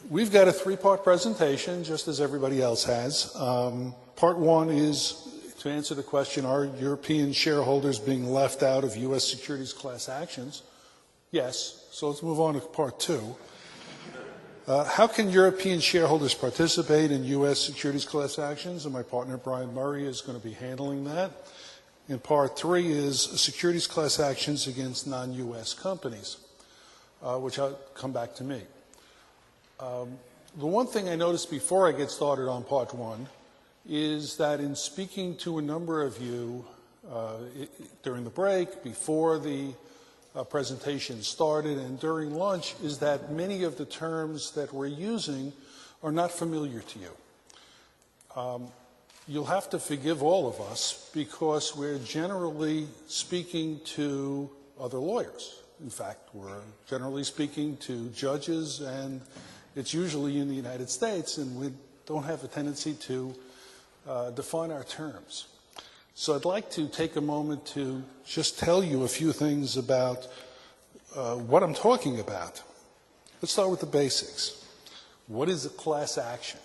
We've got a three-part presentation, just as everybody else has. Part one is to answer the question, are European shareholders being left out of U.S. securities class actions? Yes. So let's move on to part two. How can European shareholders participate in U.S. securities class actions? And my partner, Brian Murray, is going to be handling that. And part three is securities class actions against non-U.S. companies, which will come back to me. The one thing I noticed before I get started on part one is that in speaking to a number of you during the break, before the presentation started, and during lunch, is that many of the terms that we're using are not familiar to you. You'll have to forgive all of us because we're generally speaking to other lawyers. In fact, we're generally speaking to judges, and it's usually in the United States, and we don't have a tendency to define our terms. So I'd like to take a moment to just tell you a few things about what I'm talking about. Let's start with the basics. What is a class action?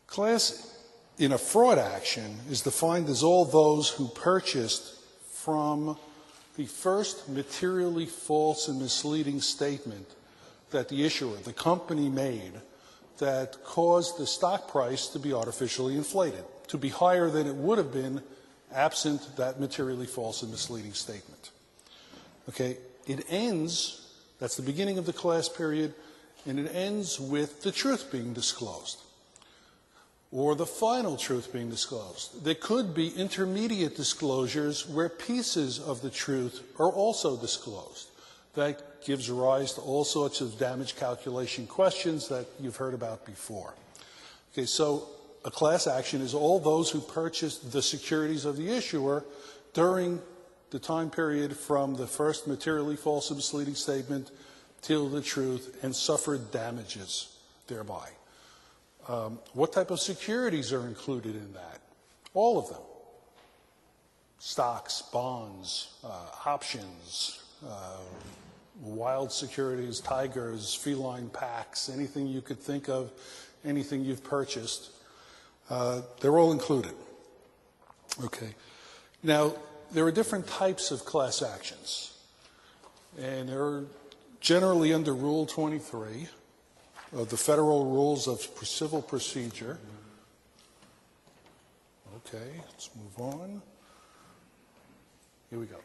Class in a fraud action is defined as all those who purchased from the first materially false and misleading statement that the issuer, the company, made that caused the stock price to be artificially inflated, to be higher than it would have been absent that materially false and misleading statement. Okay, it ends, that's the beginning of the class period, and it ends with the truth being disclosed, or the final truth being disclosed. There could be intermediate disclosures where pieces of the truth are also disclosed. That gives rise to all sorts of damage calculation questions that you've heard about before. Okay, so a class action is all those who purchased the securities of the issuer during the time period from the first materially false and misleading statement till the truth and suffered damages thereby. What type of securities are included in that? All of them. Stocks, bonds, options, wild securities, tigers, feline packs, anything you could think of, anything you've purchased, they're all included. Okay. Now, there are different types of class actions, and they're generally under Rule 23 of the Federal Rules of Civil Procedure. Okay, let's move on. Here we go.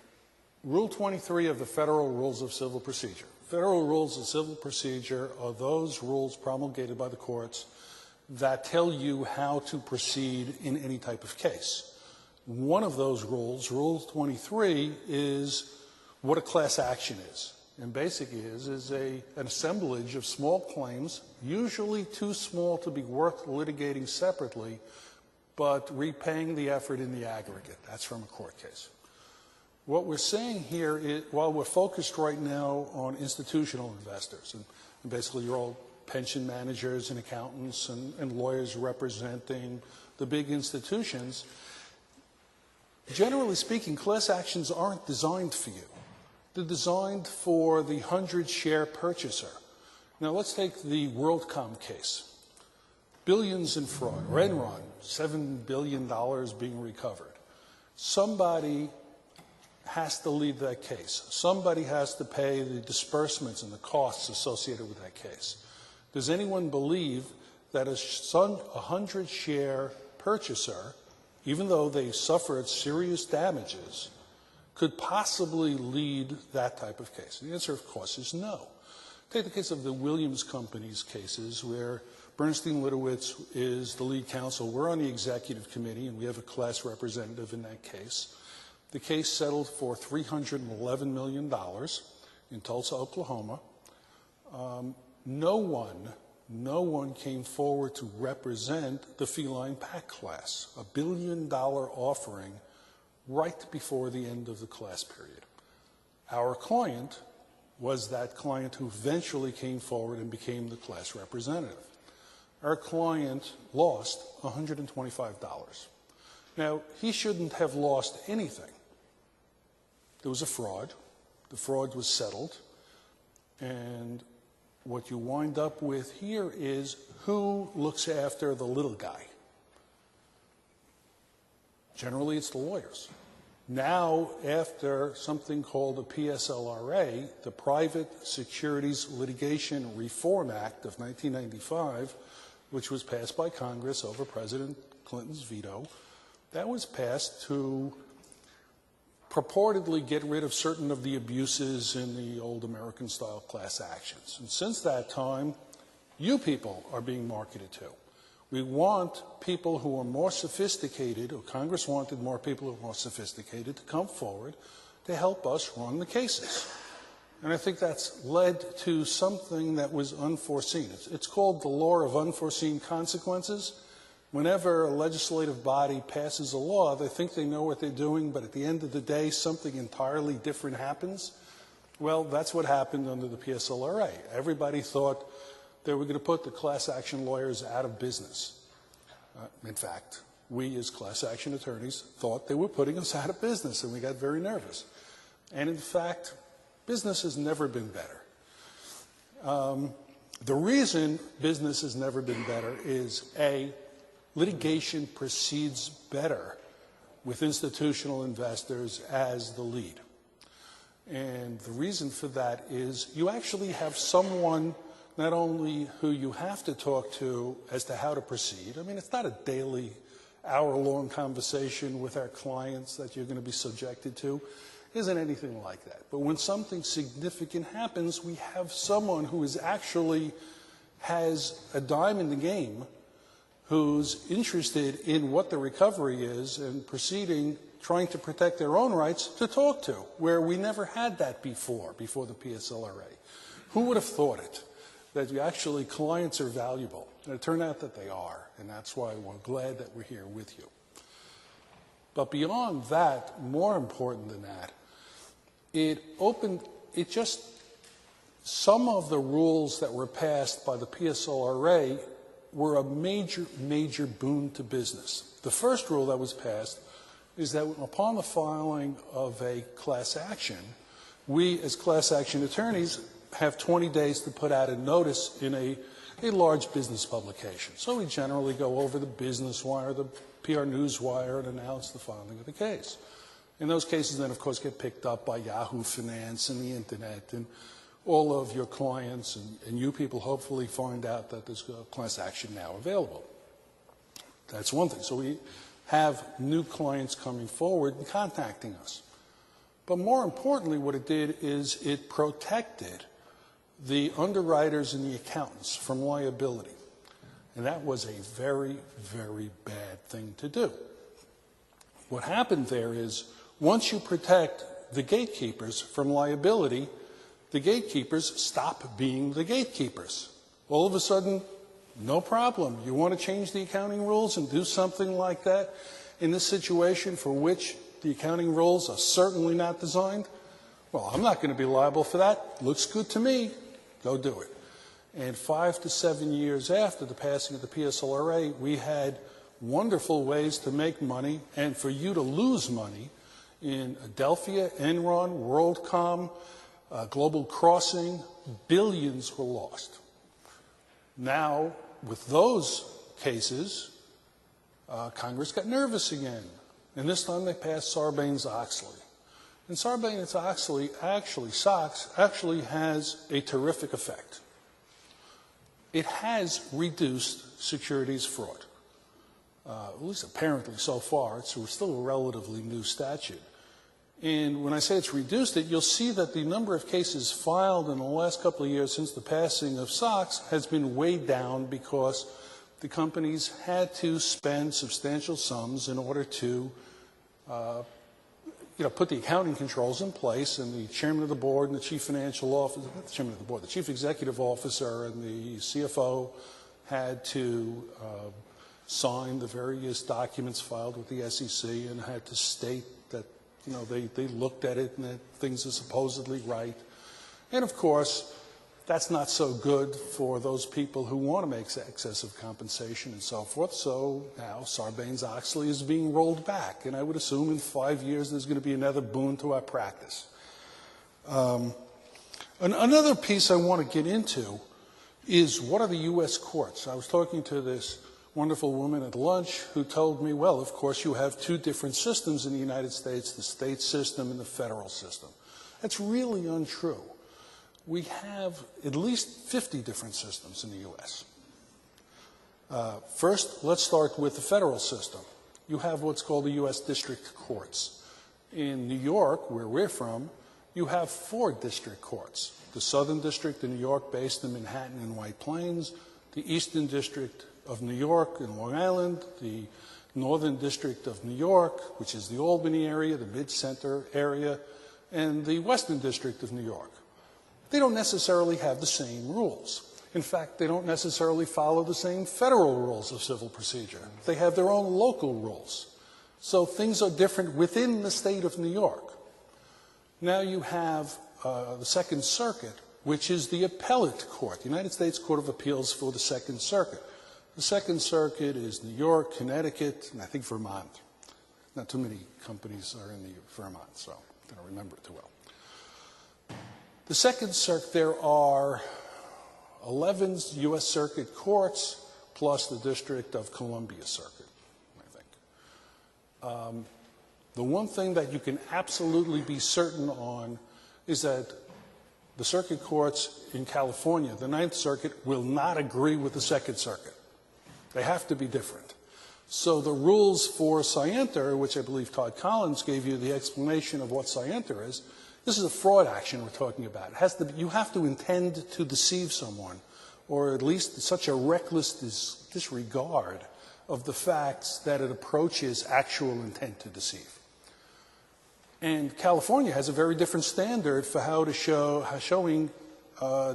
Rule 23 of the Federal Rules of Civil Procedure. Federal Rules of Civil Procedure are those rules promulgated by the courts that tell you how to proceed in any type of case. One of those rules, Rule 23, is what a class action is. And basically is an assemblage of small claims, usually too small to be worth litigating separately, but repaying the effort in the aggregate. That's from a court case. What we're saying here is, while we're focused right now on institutional investors, and basically you're all pension managers and accountants and lawyers representing the big institutions, generally speaking, class actions aren't designed for you. They're designed for the 100-share purchaser. Now let's take the WorldCom case. Billions in fraud, or Enron, $7 billion being recovered. Somebody has to lead that case. Somebody has to pay the disbursements and the costs associated with that case. Does anyone believe that a 100-share purchaser, even though they suffered serious damages, could possibly lead that type of case? The answer, of course, is no. Take the case of the Williams Company's cases, where Bernstein Litowitz is the lead counsel. We're on the executive committee, and we have a class representative in that case. The case settled for $311 million in Tulsa, Oklahoma. No one came forward to represent the feline pack class, a $1 billion offering right before the end of the class period. Our client was that client who eventually came forward and became the class representative. Our client lost $125. Now, he shouldn't have lost anything. There was a fraud. The fraud was settled, and what you wind up with here is who looks after the little guy. Generally, it's the lawyers. Now, after something called the PSLRA, the Private Securities Litigation Reform Act of 1995, which was passed by Congress over President Clinton's veto, that was passed to purportedly get rid of certain of the abuses in the old American-style class actions. And since that time, you people are being marketed to. We want people who are more sophisticated, or Congress wanted more people who are more sophisticated to come forward to help us run the cases. And I think that's led to something that was unforeseen. It's called the law of unforeseen consequences. Whenever a legislative body passes a law, they think they know what they're doing, but at the end of the day, something entirely different happens. Well, that's what happened under the PSLRA. Everybody thought they were going to put the class action lawyers out of business. In fact, we as class action attorneys thought they were putting us out of business, and we got very nervous. And in fact, business has never been better. The reason business has never been better is, A, litigation proceeds better with institutional investors as the lead. And the reason for that is you actually have someone not only who you have to talk to as to how to proceed. I mean, it's not a daily, hour-long conversation with our clients that you're going to be subjected to. It isn't anything like that. But when something significant happens, we have someone who is actually has a dime in the game, who's interested in what the recovery is and proceeding, trying to protect their own rights to talk to, where we never had that before the PSLRA. Who would have thought it, that actually clients are valuable? And it turned out that they are, and that's why we're glad that we're here with you. But beyond that, more important than that, some of the rules that were passed by the PSLRA were a major, major boon to business. The first rule that was passed is that upon the filing of a class action, we as class action attorneys have 20 days to put out a notice in a large business publication. So we generally go over the Business Wire, the PR Newswire, and announce the filing of the case. And those cases then, of course, get picked up by Yahoo Finance and the Internet, and all of your clients and you people hopefully find out that there's a class action now available. That's one thing. So we have new clients coming forward and contacting us. But more importantly, what it did is it protected the underwriters and the accountants from liability. And that was a very, very bad thing to do. What happened there is once you protect the gatekeepers from liability, the gatekeepers stop being the gatekeepers. All of a sudden, no problem. You want to change the accounting rules and do something like that in this situation for which the accounting rules are certainly not designed? Well, I'm not going to be liable for that. Looks good to me. Go do it. And 5 to 7 years after the passing of the PSLRA, we had wonderful ways to make money and for you to lose money in Adelphia, Enron, WorldCom, Global Crossing. Billions were lost. Now, with those cases, Congress got nervous again. And this time they passed Sarbanes-Oxley. And Sarbanes-Oxley SOX actually has a terrific effect. It has reduced securities fraud. At least apparently so far. It's still a relatively new statute. And when I say it's reduced it, you'll see that the number of cases filed in the last couple of years since the passing of SOX has been weighed down because the companies had to spend substantial sums in order to put the accounting controls in place, and the chairman of the board and the chief financial officer, not the chairman of the board, the chief executive officer and the CFO had to sign the various documents filed with the SEC and had to state that they looked at it and that things are supposedly right. And of course, that's not so good for those people who want to make excessive compensation and so forth. So now Sarbanes-Oxley is being rolled back. And I would assume in 5 years there's going to be another boon to our practice. Another piece I want to get into is what are the U.S. courts? I was talking to this wonderful woman at lunch who told me, well, of course, you have two different systems in the United States, the state system and the federal system. That's really untrue. We have at least 50 different systems in the U.S. First, let's start with the federal system. You have what's called the U.S. district courts. In New York, where we're from, you have 4 district courts. The Southern District in New York, based in Manhattan and White Plains, the Eastern District of New York in Long Island, the Northern District of New York, which is the Albany area, the Mid-Center area, and the Western District of New York. They don't necessarily have the same rules. In fact, they don't necessarily follow the same federal rules of civil procedure. They have their own local rules. So things are different within the state of New York. Now you have the Second Circuit, which is the appellate court, the United States Court of Appeals for the Second Circuit. The Second Circuit is New York, Connecticut, and I think Vermont. Not too many companies are in Vermont, so I don't remember it too well. The Second Circuit, there are 11 U.S. Circuit courts plus the District of Columbia Circuit, I think. The one thing that you can absolutely be certain on is that the circuit courts in California, the Ninth Circuit, will not agree with the Second Circuit. They have to be different. So the rules for scienter, which I believe Todd Collins gave you the explanation of what scienter is, this is a fraud action we're talking about. It has to be, you have to intend to deceive someone, or at least such a reckless disregard of the facts that it approaches actual intent to deceive. And California has a very different standard for how to showing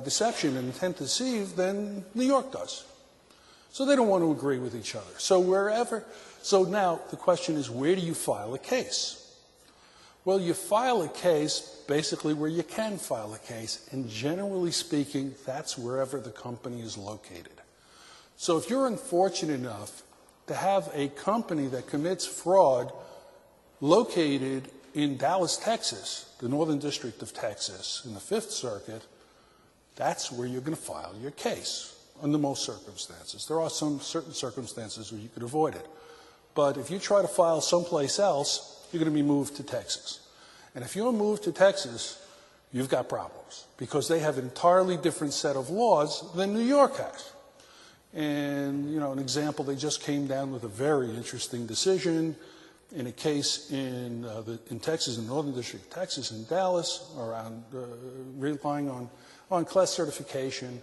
deception and intent to deceive than New York does. So they don't want to agree with each other. So now the question is, where do you file a case? Well, you file a case basically where you can file a case, and generally speaking, that's wherever the company is located. So if you're unfortunate enough to have a company that commits fraud located in Dallas, Texas, the Northern District of Texas, in the Fifth Circuit, that's where you're going to file your case under most circumstances. There are some certain circumstances where you could avoid it. But if you try to file someplace else, you're going to be moved to Texas. And if you're moved to Texas, you've got problems because they have an entirely different set of laws than New York has. And, you know, an example, they just came down with a very interesting decision in a case in Texas, in the Northern District of Texas, in Dallas, around relying on class certification.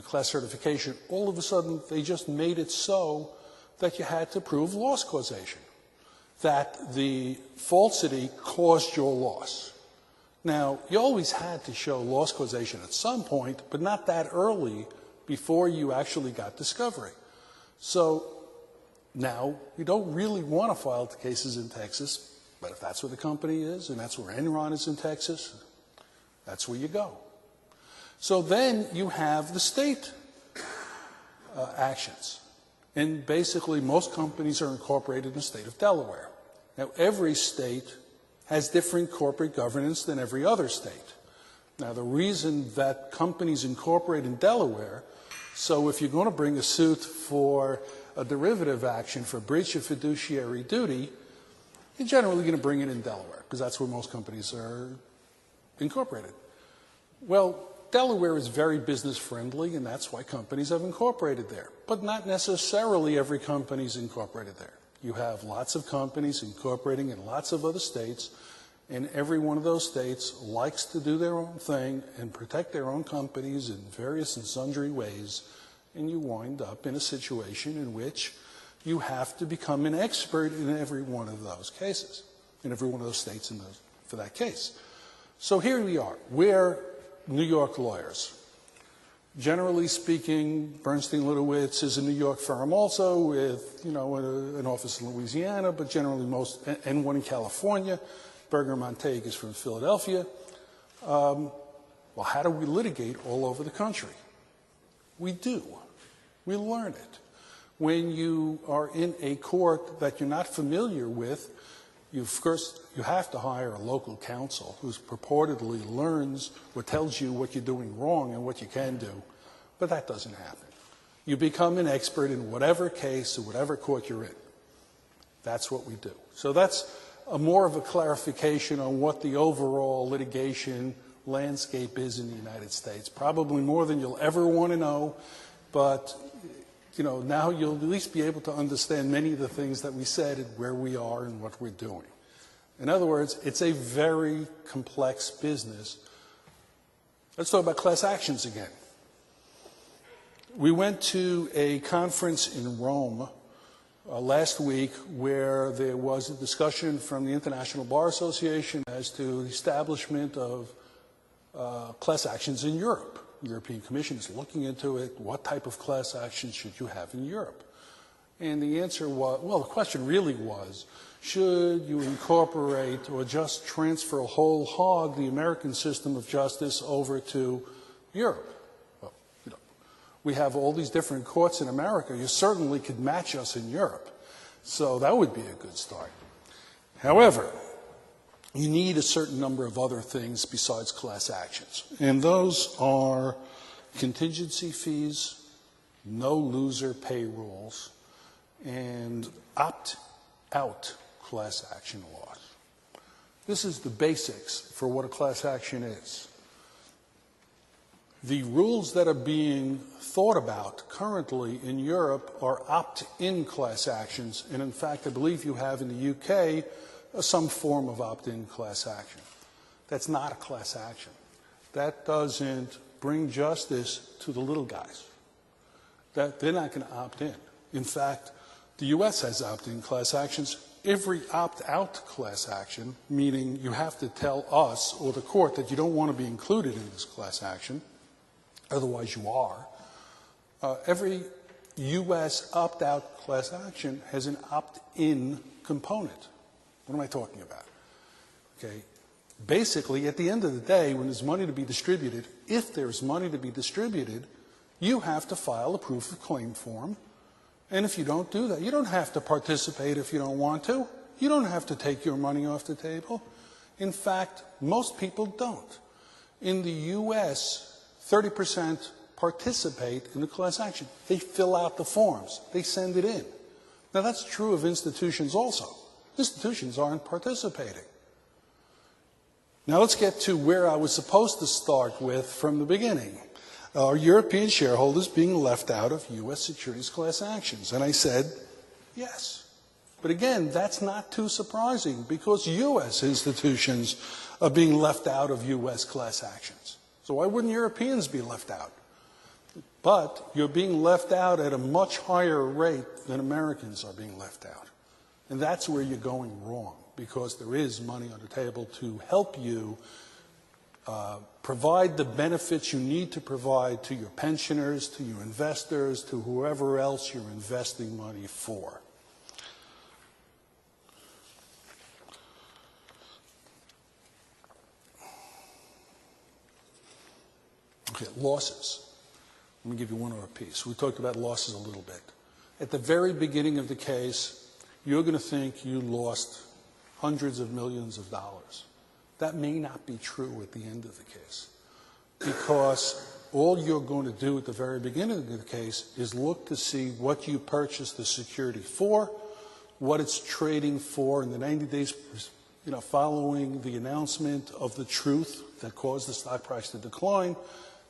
Class certification, all of a sudden, they just made it so that you had to prove loss causation, that the falsity caused your loss. Now, you always had to show loss causation at some point, but not that early before you actually got discovery. So now, you don't really want to file cases in Texas, but if that's where the company is, and that's where Enron is in Texas, that's where you go. So then you have the state actions. And basically, most companies are incorporated in the state of Delaware. Now, every state has different corporate governance than every other state. Now, the reason that companies incorporate in Delaware, so if you're going to bring a suit for a derivative action for breach of fiduciary duty, you're generally going to bring it in Delaware, because that's where most companies are incorporated. Well, Delaware is very business friendly, and that's why companies have incorporated there. But not necessarily every company is incorporated there. You have lots of companies incorporating in lots of other states, and every one of those states likes to do their own thing and protect their own companies in various and sundry ways, and you wind up in a situation in which you have to become an expert in every one of those cases, in every one of those states for that case. So here we are. We're New York lawyers. Generally speaking, Bernstein Litowitz is a New York firm also with, you know, an office in Louisiana, but generally and one in California. Berger Montague is from Philadelphia. Well, how do we litigate all over the country? We do. We learn it. When you are in a court that you're not familiar with, you have to hire a local counsel who purportedly learns or tells you what you're doing wrong and what you can do. But that doesn't happen. You become an expert in whatever case or whatever court you're in. That's what we do. So that's more of a clarification on what the overall litigation landscape is in the United States. Probably more than you'll ever want to know, but now you'll at least be able to understand many of the things that we said and where we are and what we're doing. In other words, it's a very complex business. Let's talk about class actions again. We went to a conference in Rome last week where there was a discussion from the International Bar Association as to the establishment of class actions in Europe. The European Commission is looking into it. What type of class actions should you have in Europe? And the answer was, well, the question really was, should you incorporate or just transfer whole hog the American system of justice over to Europe? Well, we have all these different courts in America. You certainly could match us in Europe. So that would be a good start. However, you need a certain number of other things besides class actions. And those are contingency fees, no loser pay rules, and opt-out class action laws. This is the basics for what a class action is. The rules that are being thought about currently in Europe are opt-in class actions, and in fact, I believe you have in the UK some form of opt-in class action. That's not a class action. That doesn't bring justice to the little guys. They're not going to opt in. In fact, the US has opt-in class actions. Every opt-out class action, meaning you have to tell us or the court that you don't want to be included in this class action, otherwise you are. Every US opt-out class action has an opt-in component. What am I talking about? Okay. Basically, at the end of the day, when there's money to be distributed, if there's money to be distributed, you have to file a proof of claim form. And if you don't do that, you don't have to participate if you don't want to. You don't have to take your money off the table. In fact, most people don't. In the U.S., 30% participate in the class action. They fill out the forms. They send it in. Now, that's true of institutions also. Institutions aren't participating. Now let's get to where I was supposed to start with from the beginning. Are European shareholders being left out of U.S. securities class actions? And I said, yes. But again, that's not too surprising because U.S. institutions are being left out of U.S. class actions. So why wouldn't Europeans be left out? But you're being left out at a much higher rate than Americans are being left out. And that's where you're going wrong, because there is money on the table to help you provide the benefits you need to provide to your pensioners, to your investors, to whoever else you're investing money for. Okay, losses. Let me give you one more piece. We talked about losses a little bit. At the very beginning of the case, you're going to think you lost hundreds of millions of dollars. That may not be true at the end of the case, because all you're going to do at the very beginning of the case is look to see what you purchased the security for, what it's trading for in the 90 days following the announcement of the truth that caused the stock price to decline.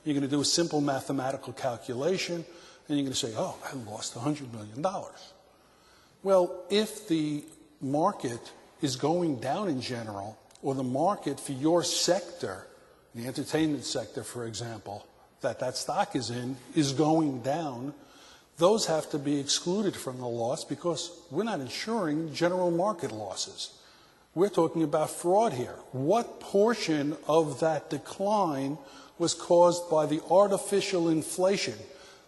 You're going to do a simple mathematical calculation, and you're going to say, oh, I lost $100 million. Well, if the market is going down in general, or the market for your sector, the entertainment sector, for example, that stock is in, is going down, those have to be excluded from the loss because we're not insuring general market losses. We're talking about fraud here. What portion of that decline was caused by the artificial inflation,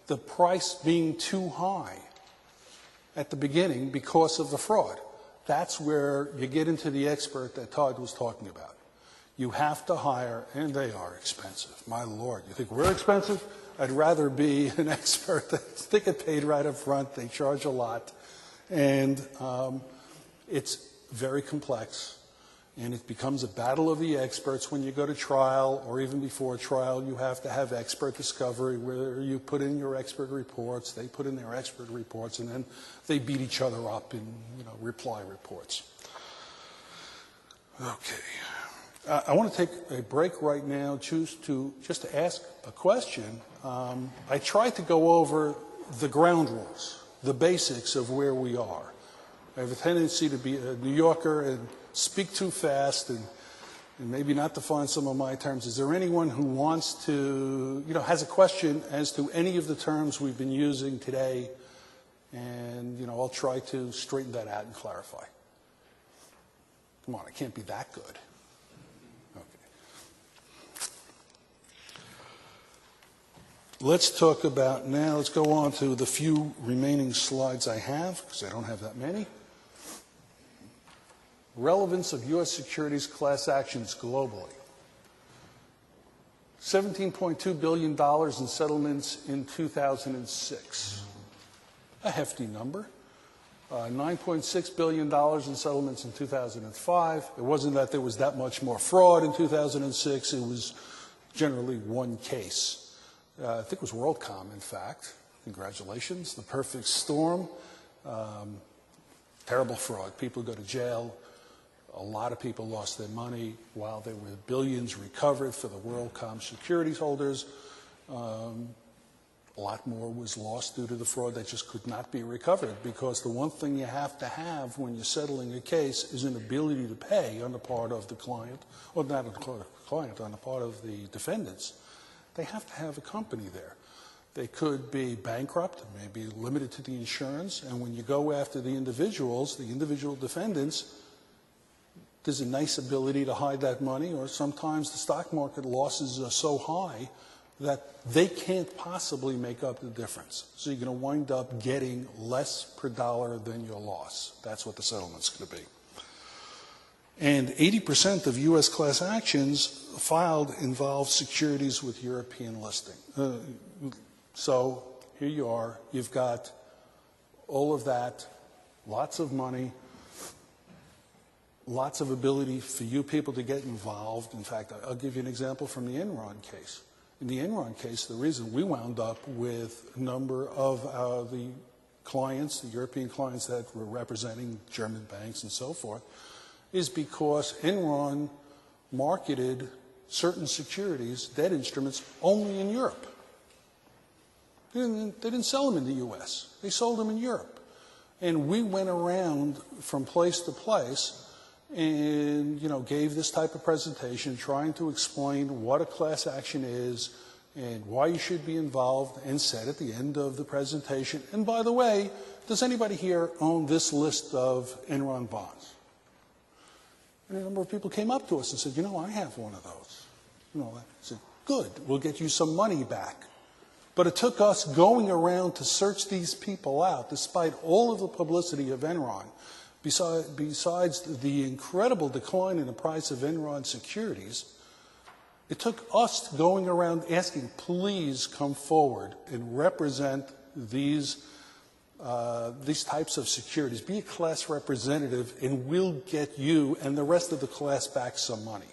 the price being too high at the beginning because of the fraud? That's where you get into the expert that Todd was talking about. You have to hire, and they are expensive. My Lord, you think we're expensive? I'd rather be an expert they get paid right up front. They charge a lot. And it's very complex. And it becomes a battle of the experts when you go to trial, or even before trial. You have to have expert discovery where you put in your expert reports, they put in their expert reports, and then they beat each other up in reply reports. Okay. I want to take a break right now just to ask a question. I tried to go over the ground rules, the basics of where we are. I have a tendency to be a New Yorker and speak too fast and maybe not define some of my terms. Is there anyone who wants to, has a question as to any of the terms we've been using today? And, I'll try to straighten that out and clarify. Come on, it can't be that good. Let's talk about now, let's go on to the few remaining slides I have, because I don't have that many. Relevance of U.S. securities class actions globally. $17.2 billion in settlements in 2006. A hefty number. $9.6 billion in settlements in 2005. It wasn't that there was that much more fraud in 2006. It was generally one case. I think it was WorldCom, in fact. Congratulations. The perfect storm. Terrible fraud. People go to jail. A lot of people lost their money while there were billions recovered for the WorldCom securities holders. A lot more was lost due to the fraud that just could not be recovered, because the one thing you have to have when you're settling a case is an ability to pay on the part of the client, or not on the part of the client, on the part of the defendants. They have to have a company there. They could be bankrupt, maybe limited to the insurance, and when you go after the individual defendants, there's a nice ability to hide that money, or sometimes the stock market losses are so high that they can't possibly make up the difference. So you're going to wind up getting less per dollar than your loss. That's what the settlement's going to be. And 80% of U.S. class actions filed involve securities with European listing. So here you are. You've got all of that, lots of money, lots of ability for you people to get involved. In fact, I'll give you an example from the Enron case. In the Enron case, the reason we wound up with a number of the clients, the European clients that were representing German banks and so forth, is because Enron marketed certain securities, debt instruments, only in Europe. They didn't sell them in the U.S. They sold them in Europe. And we went around from place to place and gave this type of presentation trying to explain what a class action is and why you should be involved, and said at the end of the presentation, and by the way, does anybody here own this list of Enron bonds? And a number of people came up to us and said, I have one of those. I said, good, we'll get you some money back. But it took us going around to search these people out, despite all of the publicity of Enron. Besides the incredible decline in the price of Enron securities, it took us going around asking, please come forward and represent these types of securities. Be a class representative, and we'll get you and the rest of the class back some money.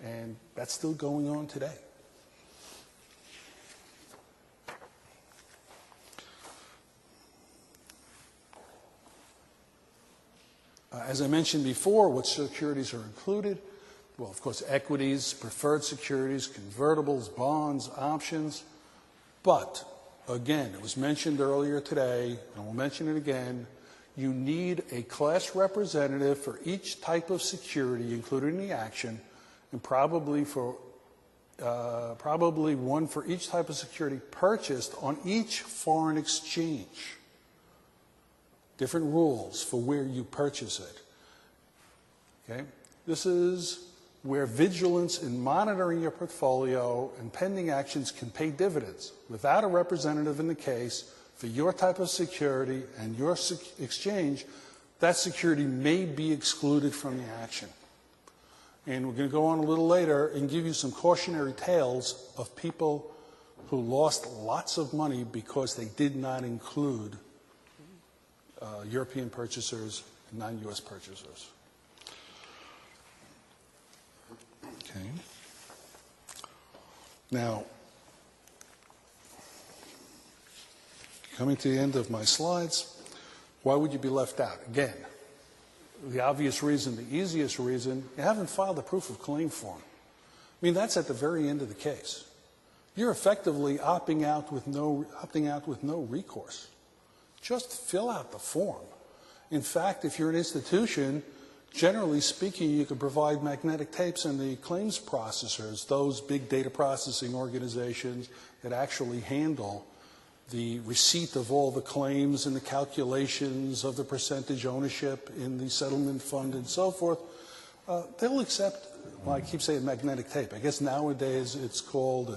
And that's still going on today. As I mentioned before, what securities are included? Well, of course, equities, preferred securities, convertibles, bonds, options. But, again, it was mentioned earlier today, and we'll mention it again, you need a class representative for each type of security included in the action, and probably one for each type of security purchased on each foreign exchange. Different rules for where you purchase it. Okay? This is where vigilance in monitoring your portfolio and pending actions can pay dividends. Without a representative in the case for your type of security and your exchange, that security may be excluded from the action. And we're going to go on a little later and give you some cautionary tales of people who lost lots of money because they did not include European purchasers and non-U.S. purchasers. Okay. Now, coming to the end of my slides, why would you be left out? Again, the obvious reason, the easiest reason, you haven't filed a proof of claim form. I mean, that's at the very end of the case. You're effectively opting out with no recourse. Just fill out the form. In fact, if you're an institution, generally speaking, you can provide magnetic tapes in the claims processors, those big data processing organizations that actually handle the receipt of all the claims and the calculations of the percentage ownership in the settlement fund and so forth. They'll accept, well, I keep saying magnetic tape. I guess nowadays it's called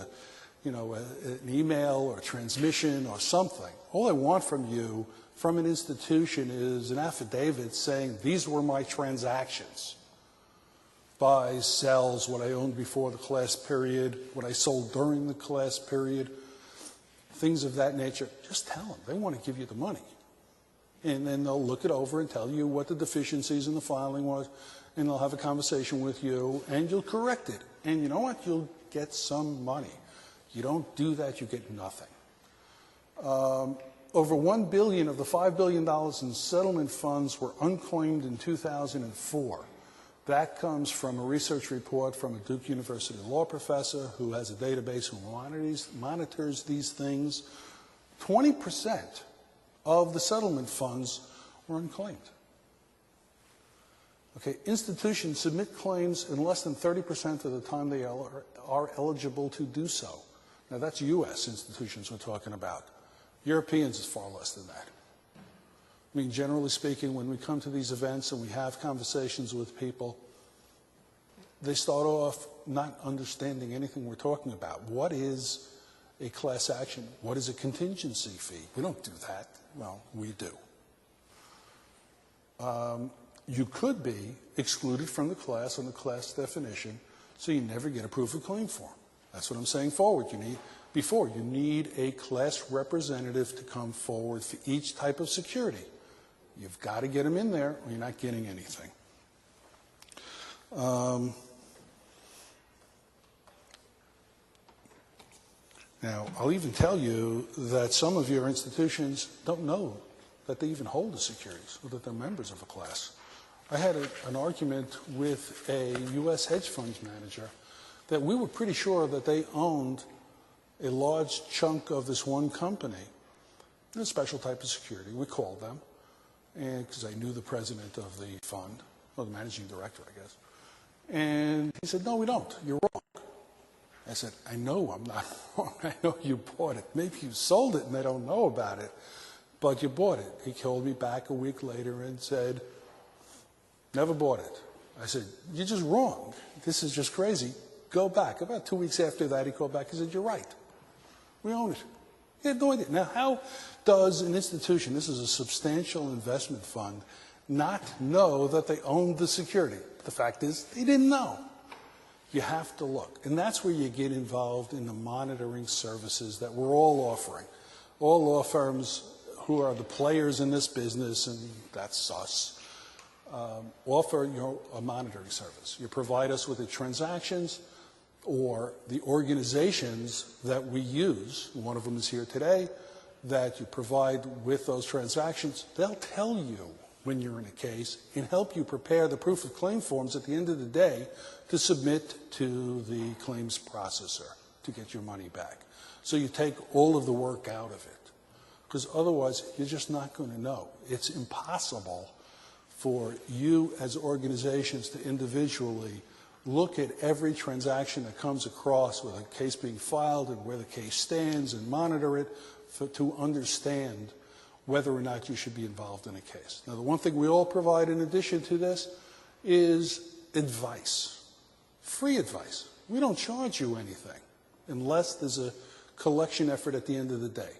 an email or transmission or something. All I want from you, from an institution, is an affidavit saying these were my transactions. Buys, sells, what I owned before the class period, what I sold during the class period, things of that nature. Just tell them. They want to give you the money. And then they'll look it over and tell you what the deficiencies in the filing was, and they'll have a conversation with you, and you'll correct it. And you know what? You'll get some money. You don't do that, you get nothing. Over $1 billion of the $5 billion in settlement funds were unclaimed in 2004. That comes from a research report from a Duke University law professor who has a database who monitors these things. 20% of the settlement funds were unclaimed. Okay, institutions submit claims in less than 30% of the time they are eligible to do so. Now, that's U.S. institutions we're talking about. Europeans is far less than that. I mean, generally speaking, when we come to these events and we have conversations with people, they start off not understanding anything we're talking about. What is a class action? What is a contingency fee? We don't do that. Well, we do. You could be excluded from the class on the class definition, so you never get a proof of claim form. That's what I'm saying forward. You need a class representative to come forward for each type of security. You've got to get them in there or you're not getting anything. Now, I'll even tell you that some of your institutions don't know that they even hold the securities or that they're members of a class. I had an argument with a U.S. hedge funds manager that we were pretty sure that they owned a large chunk of this one company, a special type of security. We called them, and because I knew the president of the fund, or the managing director, I guess. And he said, no, we don't. You're wrong. I said, I know I'm not wrong. I know you bought it. Maybe you sold it and they don't know about it, but you bought it. He called me back a week later and said, never bought it. I said, you're just wrong. This is just crazy. Go back. About 2 weeks after that, he called back and said, you're right. We own it. He had no idea. Now, how does an institution, this is a substantial investment fund, not know that they owned the security? The fact is, they didn't know. You have to look. And that's where you get involved in the monitoring services that we're all offering. All law firms who are the players in this business, and that's us, offer a monitoring service. You provide us with the transactions or the organizations that we use. One of them is here today, that you provide with those transactions. They'll tell you when you're in a case and help you prepare the proof of claim forms at the end of the day to submit to the claims processor to get your money back. So you take all of the work out of it, because otherwise you're just not going to know. It's impossible for you as organizations to individually look at every transaction that comes across with a case being filed and where the case stands and monitor it to understand whether or not you should be involved in a case. Now, the one thing we all provide in addition to this is advice, free advice. We don't charge you anything unless there's a collection effort at the end of the day.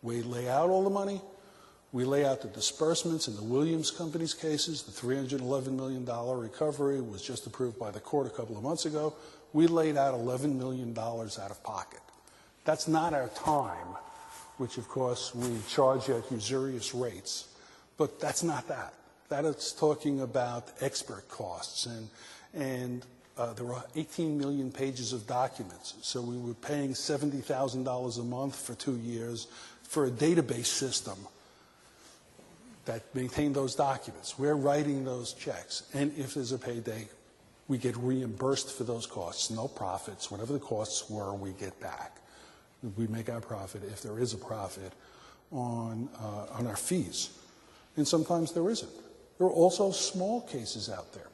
We lay out all the money. We lay out the disbursements in the Williams Company's cases. The $311 million recovery was just approved by the court a couple of months ago. We laid out $11 million out of pocket. That's not our time, which of course we charge at usurious rates, but that's not that. That is talking about expert costs and there were 18 million pages of documents. So we were paying $70,000 a month for 2 years for a database system that maintained those documents. We're writing those checks. And if there's a payday, we get reimbursed for those costs. No profits. Whatever the costs were, we get back. We make our profit, if there is a profit, on our fees. And sometimes there isn't. There are also small cases out there.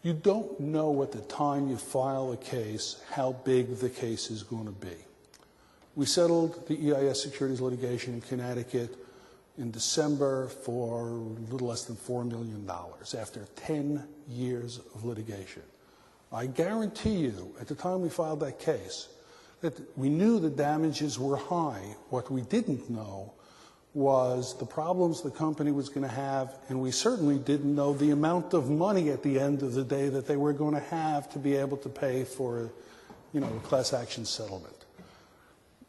You don't know at the time you file a case how big the case is going to be. We settled the EIS securities litigation in Connecticut in December for a little less than $4 million after 10 years of litigation. I guarantee you, at the time we filed that case, that we knew the damages were high. What we didn't know was the problems the company was going to have, and we certainly didn't know the amount of money at the end of the day that they were going to have to be able to pay for, a class action settlement.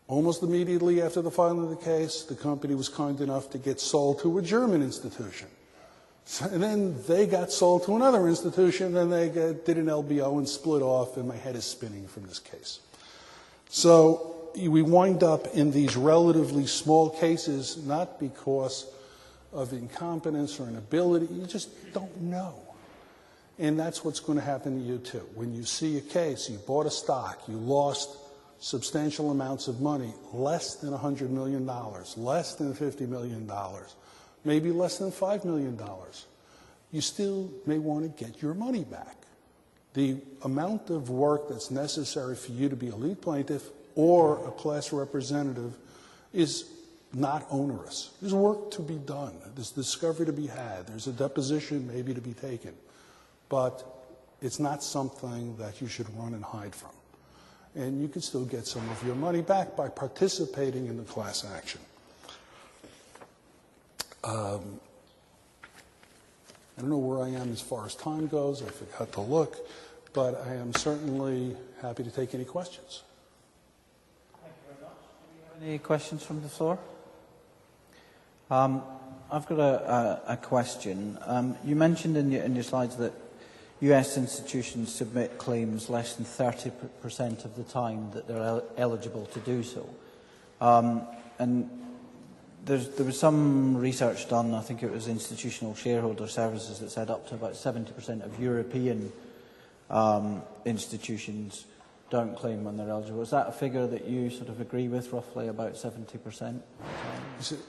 Almost immediately after the filing of the case, the company was kind enough to get sold to a German institution. And then they got sold to another institution, and they did an LBO and split off, and my head is spinning from this case. So we wind up in these relatively small cases, not because of incompetence or inability. You just don't know. And that's what's going to happen to you, too. When you see a case, you bought a stock, you lost substantial amounts of money, less than $100 million, less than $50 million, maybe less than $5 million, you still may want to get your money back. The amount of work that's necessary for you to be a lead plaintiff or a class representative is not onerous. There's work to be done. There's discovery to be had. There's a deposition maybe to be taken. But it's not something that you should run and hide from. And you can still get some of your money back by participating in the class action. I don't know where I am as far as time goes. I forgot to look. But I am certainly happy to take any questions. Thank you very much. Do we have any questions from the floor? I've got a question. You mentioned in your slides that US institutions submit claims less than 30% of the time that they're eligible to do so. And there was some research done, I think it was Institutional Shareholder Services, that said up to about 70% of European institutions don't claim when they're eligible. Is that a figure that you sort of agree with, roughly about 70%? Is it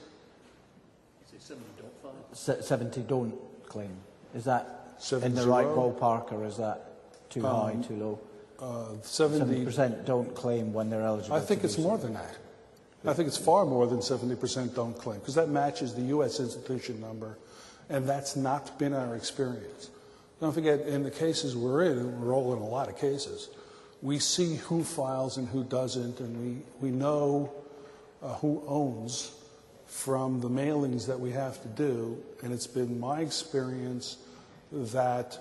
70 don't file? 70 don't claim. Is that 70? In the right ballpark, or is that too high, too low? 70% don't claim when they're eligible. I think it's more than that. I think it's far more than 70% don't claim, because that matches the U.S. institution number, and that's not been our experience. Don't forget, in the cases we're in, and we're all in a lot of cases, we see who files and who doesn't, and we know who owns from the mailings that we have to do, and it's been my experience that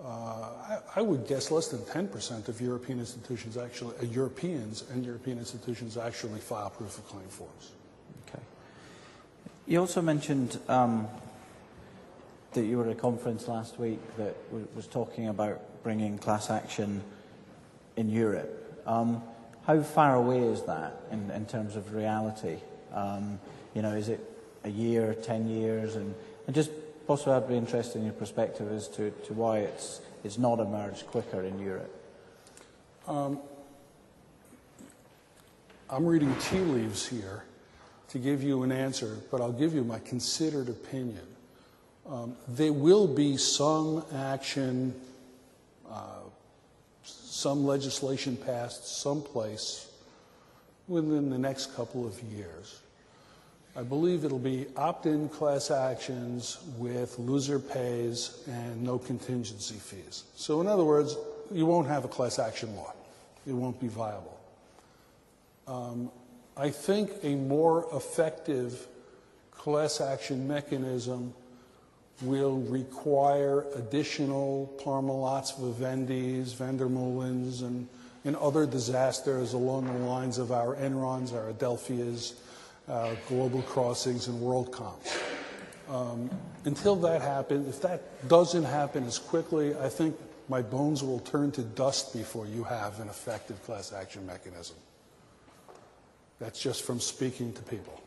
I would guess less than 10% of European institutions actually, Europeans and European institutions actually file proof of claim forms. Okay. You also mentioned that you were at a conference last week that was talking about bringing class action in Europe. How far away is that in terms of reality? Is it a year, 10 years? And just possibly I'd be interested in your perspective as to why it's not emerged quicker in Europe. I'm reading tea leaves here to give you an answer, but I'll give you my considered opinion. There will be some action, some legislation passed someplace within the next couple of years. I believe it'll be opt-in class actions with loser pays and no contingency fees. So in other words, you won't have a class action law. It won't be viable. I think a more effective class action mechanism will require additional parmalats, vivendis, Vandermeulens, and other disasters along the lines of our Enrons, our Adelphias, Global Crossings, and WorldComs. Until that happens, if that doesn't happen as quickly, I think my bones will turn to dust before you have an effective class action mechanism. That's just from speaking to people.